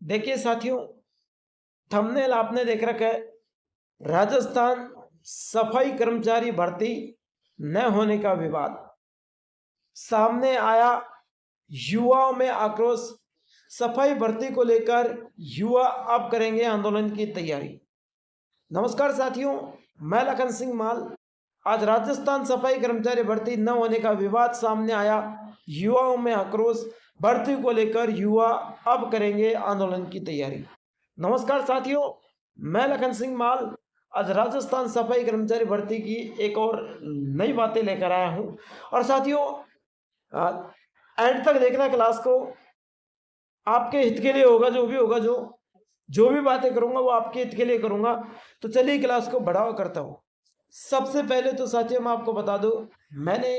देखिए साथियों, थंबनेल आपने देख रखा है। राजस्थान सफाई कर्मचारी भर्ती न होने का विवाद सामने आया। युवाओं में आक्रोश। सफाई भर्ती को लेकर युवा अब करेंगे आंदोलन की तैयारी। नमस्कार साथियों, मैं लखन सिंह माल। आज राजस्थान सफाई कर्मचारी भर्ती न होने का विवाद सामने आया। युवाओं में आक्रोश। भर्ती को लेकर युवा अब करेंगे आंदोलन की तैयारी। नमस्कार साथियों, मैं लखन सिंह माल आज राजस्थान सफाई कर्मचारी भर्ती की एक और नई बातें लेकर आया हूं। और साथियों, एंड तक देखना क्लास को, आपके हित के लिए होगा। जो भी होगा, जो भी बातें करूंगा वो आपके हित के लिए करूंगा। तो चलिए क्लास को बढ़ावा करता हूं। सबसे पहले तो साथियों मैं आपको बता दूं, मैंने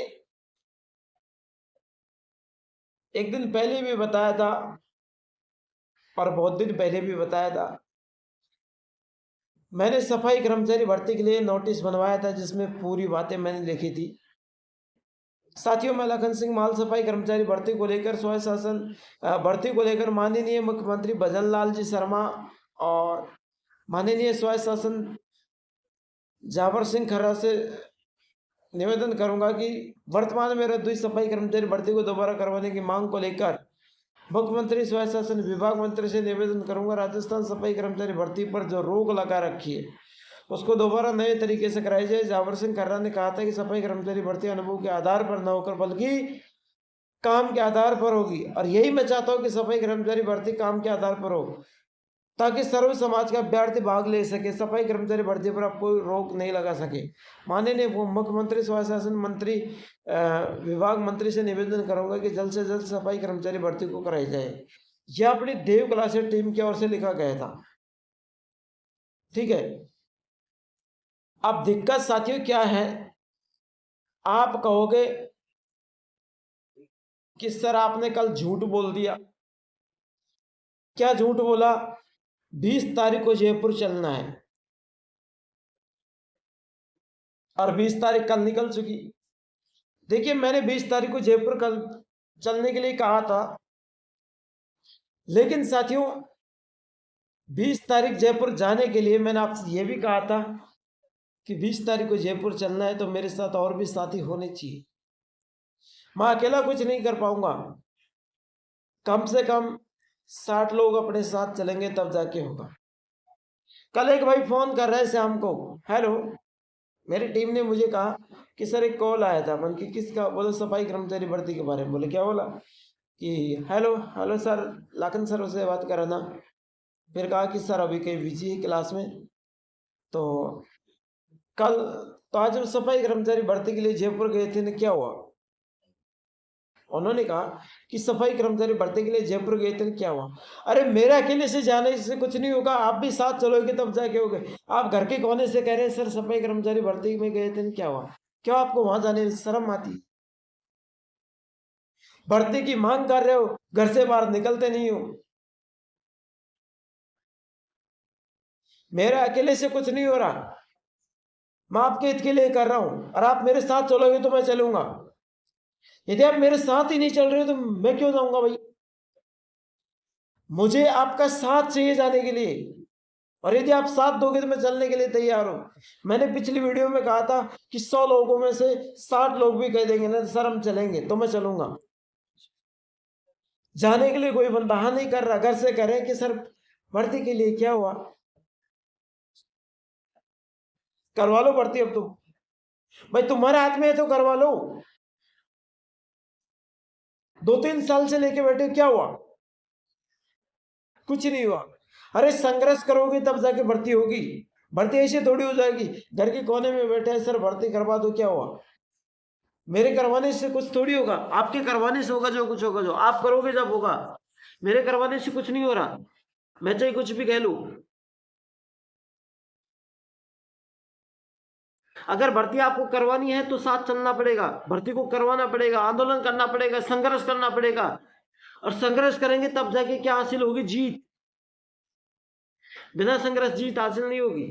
एक दिन पहले भी बताया था और बहुत दिन पहले भी बताया था। मैंने सफाई कर्मचारी भर्ती के लिए नोटिस बनवाया था जिसमें पूरी बातें मैंने लिखी थी। साथियों, मैं लखन सिंह माल सफाई कर्मचारी भर्ती को लेकर स्वयं शासन भर्ती को लेकर माननीय मुख्यमंत्री भजन लाल जी शर्मा और माननीय स्वयं शासन जावर सिंह खर्रा से निवेदन करूंगा कि वर्तमान में रद्द हुई सफाई कर्मचारी भर्ती को दोबारा करवाने की मांग को लेकर मुख्यमंत्री स्वयं शासन विभाग मंत्री से निवेदन करूंगा, राजस्थान सफाई कर्मचारी भर्ती पर जो रोक लगा रखी है उसको दोबारा नए तरीके से कराई जाए। जावर सिंह खर्रा ने कहा था कि सफाई कर्मचारी भर्ती अनुभव के आधार पर न होकर बल्कि काम के आधार पर होगी, और यही मैं चाहता हूं कि सफाई कर्मचारी भर्ती काम के आधार पर हो ताकि सर्व समाज का अभ्यर्थी भाग ले सके। सफाई कर्मचारी भर्ती पर आप कोई रोक नहीं लगा सके। माननीय मुख्यमंत्री स्वयं शासन मंत्री विभाग मंत्री से निवेदन करूंगा कि जल्द से जल्द सफाई कर्मचारी भर्ती को कराई जाए। यह अपनी देव क्लासेस टीम की ओर से लिखा गया था। ठीक है। अब दिक्कत साथियों क्या है, आप कहोगे कि सर आपने कल झूठ बोल दिया। क्या झूठ बोला? 20 तारीख को जयपुर चलना है और 20 तारीख कल निकल चुकी। देखिए, मैंने 20 तारीख को जयपुर कल चलने के लिए कहा था, लेकिन साथियों 20 तारीख जयपुर जाने के लिए मैंने आपसे यह भी कहा था कि 20 तारीख को जयपुर चलना है तो मेरे साथ और भी साथी होने चाहिए। मैं अकेला कुछ नहीं कर पाऊंगा, कम से कम 60 लोग अपने साथ चलेंगे तब जाके होगा। कल एक भाई फोन कर रहे शाम को, हेलो, मेरी टीम ने मुझे कहा कि सर एक कॉल आया था। मन की किसका? बोले सफाई कर्मचारी भर्ती के बारे में। बोले क्या बोला? कि hello hello sir, Lakhan sir से बात करा ना। फिर कहा कि सर अभी कहीं बिजी है क्लास में। तो कल तो आज हम सफाई कर्मचारी भर्ती के लिए जयपुर गए थे ना, क्या हुआ? उन्होंने कहा कि सफाई कर्मचारी भर्ती के लिए जयपुर गए थे, क्या हुआ? अरे मेरे अकेले से जाने से कुछ नहीं होगा, आप भी साथ चलोगे तब जाके होगे। आप घर के कोने से कह रहे हैं सर सफाई कर्मचारी भर्ती में गए थे, क्या हुआ? क्यों आपको वहां जाने में शर्म आती? भर्ती की मांग कर रहे हो, घर से बाहर निकलते नहीं हो। मेरे अकेले से कुछ नहीं हो रहा, मैं आपके हित के लिए कर रहा हूं, और आप मेरे साथ चलोगे तो मैं चलूंगा। यदि आप मेरे साथ ही नहीं चल रहे हो तो मैं क्यों जाऊंगा भाई? मुझे आपका साथ चाहिए जाने के लिए, और यदि आप साथ दोगे तो मैं चलने के लिए तैयार हूं। मैंने पिछली वीडियो में कहा था कि 100 लोगों में से 60 लोग भी कह देंगे ना सर हम चलेंगे, तो मैं चलूंगा। जाने के लिए कोई बंदा हाँ नहीं कर रहा, घर से कह रहे कि सर भर्ती के लिए, क्या हुआ? करवा लो भर्ती अब तुम, भाई तुम्हारे हाथ में है तो करवा लो। 2-3 साल से लेके बैठे हो, क्या हुआ? कुछ नहीं हुआ। अरे संघर्ष करोगे तब जाके भर्ती होगी। भर्ती ऐसे थोड़ी हो जाएगी, घर के कोने में बैठे हैं सर भर्ती करवा दो, क्या हुआ? मेरे करवाने से कुछ थोड़ी होगा, आपके करवाने से होगा। जो कुछ होगा, जो आप करोगे जब होगा। मेरे करवाने से कुछ नहीं हो रहा, मैं चाहे कुछ भी कह लूं। अगर भर्ती आपको करवानी है तो साथ चलना पड़ेगा, भर्ती को करवाना पड़ेगा, आंदोलन करना पड़ेगा, संघर्ष करना पड़ेगा। और संघर्ष करेंगे तब जाके क्या हासिल होगी? जीत। बिना संघर्ष जीत हासिल नहीं होगी।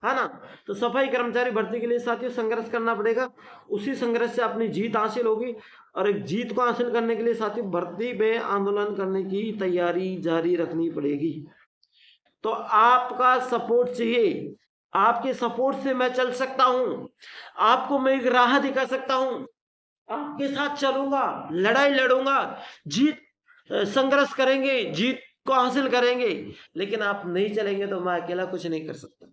है ना। तो सफाई कर्मचारी भर्ती के लिए साथियों संघर्ष करना पड़ेगा, उसी संघर्ष से अपनी जीत हासिल होगी। और एक जीत को हासिल करने के लिए साथियों भर्ती में आंदोलन करने की तैयारी जारी रखनी पड़ेगी। तो आपका सपोर्ट चाहिए, आपके सपोर्ट से मैं चल सकता हूं, आपको मैं एक राह दिखा सकता हूं, आपके साथ चलूंगा, लड़ाई लड़ूंगा, जीत संघर्ष करेंगे, जीत को हासिल करेंगे। लेकिन आप नहीं चलेंगे तो मैं अकेला कुछ नहीं कर सकता।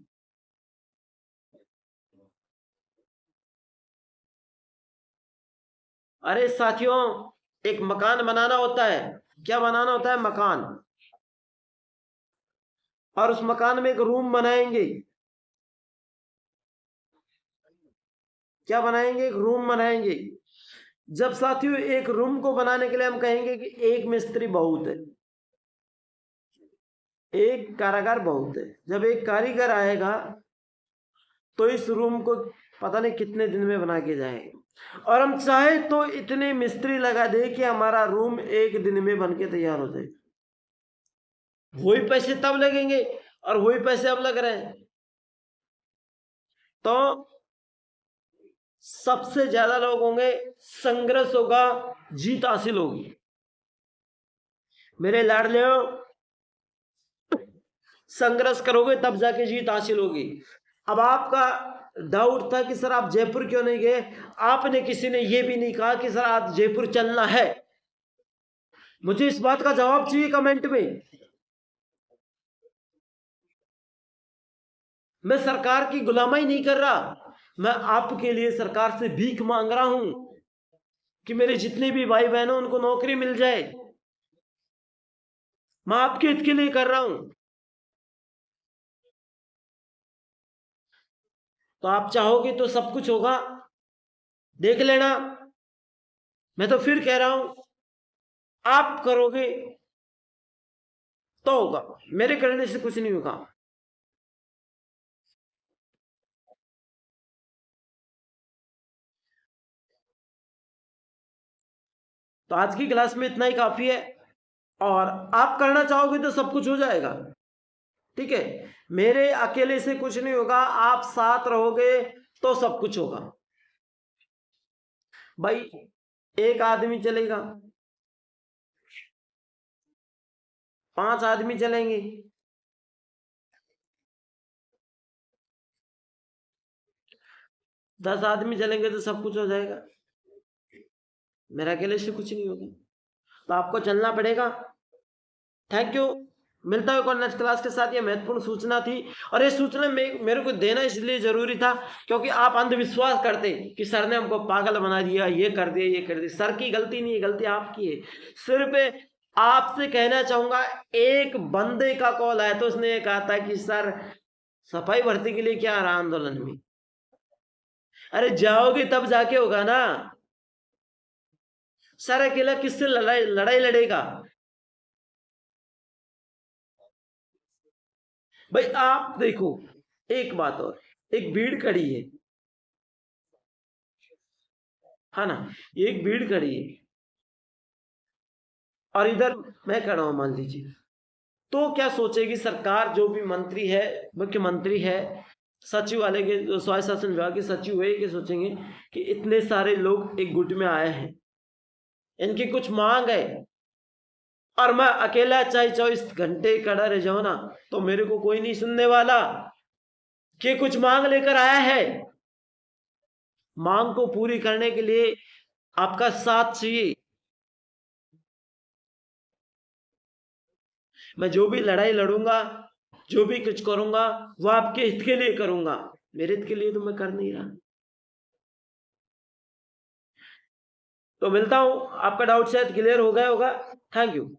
अरे साथियों, एक मकान बनाना होता है। क्या बनाना होता है? मकान। और उस मकान में एक रूम बनाएंगे। क्या बनाएंगे? एक रूम बनाएंगे। जब साथियों एक रूम को बनाने के लिए हम कहेंगे कि एक मिस्त्री बहुत है, एक कारीगर बहुत है, जब एक कारीगर आएगा तो इस रूम को पता नहीं कितने दिन में बना के जाएगा। और हम चाहे तो इतने मिस्त्री लगा दे कि हमारा रूम एक दिन में बन के तैयार हो जाए। वही पैसे तब लगेंगे और वही पैसे अब लग रहे हैं। तो सबसे ज्यादा लोग होंगे, संघर्ष होगा, जीत हासिल होगी। मेरे लाडले, संघर्ष करोगे तब जाके जीत हासिल होगी। अब आपका डाउट था कि सर आप जयपुर क्यों नहीं गए, आपने किसी ने ये भी नहीं कहा कि सर आज जयपुर चलना है। मुझे इस बात का जवाब चाहिए कमेंट में। मैं सरकार की गुलामी नहीं कर रहा, मैं आपके लिए सरकार से भीख मांग रहा हूं कि मेरे जितने भी भाई बहन उनको नौकरी मिल जाए। मैं आपके हित के लिए कर रहा हूं। तो आप चाहोगे तो सब कुछ होगा, देख लेना। मैं तो फिर कह रहा हूं, आप करोगे तो होगा, मेरे करने से कुछ नहीं होगा। तो आज की क्लास में इतना ही काफी है। और आप करना चाहोगे तो सब कुछ हो जाएगा, ठीक है। मेरे अकेले से कुछ नहीं होगा, आप साथ रहोगे तो सब कुछ होगा। भाई एक आदमी चलेगा, 5 आदमी चलेंगे, 10 आदमी चलेंगे तो सब कुछ हो जाएगा। मेरे अकेले से कुछ नहीं होगा, तो आपको चलना पड़ेगा। Thank you. मिलता है नेक्स्ट क्लास के साथ। ये महत्वपूर्ण सूचना थी, और ये सूचना मेरे को देना इसलिए जरूरी था क्योंकि आप अंधविश्वास करते कि सर ने हमको पागल बना दिया, ये कर दिया, ये कर दिया। सर की गलती नहीं है, गलती आपकी है। सिर्फ आपसे कहना चाहूंगा, एक बंदे का कॉल आया तो उसने ये कहा था कि सर सफाई भर्ती के लिए क्या आ रहा आंदोलन में। अरे जाओगे तब जाके होगा ना। सर अकेला किससे लड़ाई लड़ेगा? भाई आप देखो, एक बात और, एक भीड़ खड़ी है ना, एक भीड़ खड़ी है और इधर मैं खड़ा हूं मान लीजिए। तो क्या सोचेगी सरकार? जो भी मंत्री है, मुख्यमंत्री है, सचिव वाले के, जो स्वायत्त शासन विभाग के सचिव है, ये सोचेंगे कि इतने सारे लोग एक गुट में आए हैं, इनकी कुछ मांग है, और मैं अकेला चाहे 24 घंटे खड़ा रह जाऊं ना तो मेरे को कोई नहीं सुनने वाला कि कुछ मांग लेकर आया है। मांग को पूरी करने के लिए आपका साथ चाहिए। मैं जो भी लड़ाई लड़ूंगा, जो भी कुछ करूंगा, वो आपके हित के लिए करूंगा, मेरे हित के लिए तो मैं कर नहीं रहा। तो मिलता हूं, आपका डाउट शायद क्लियर हो गया होगा। Thank you.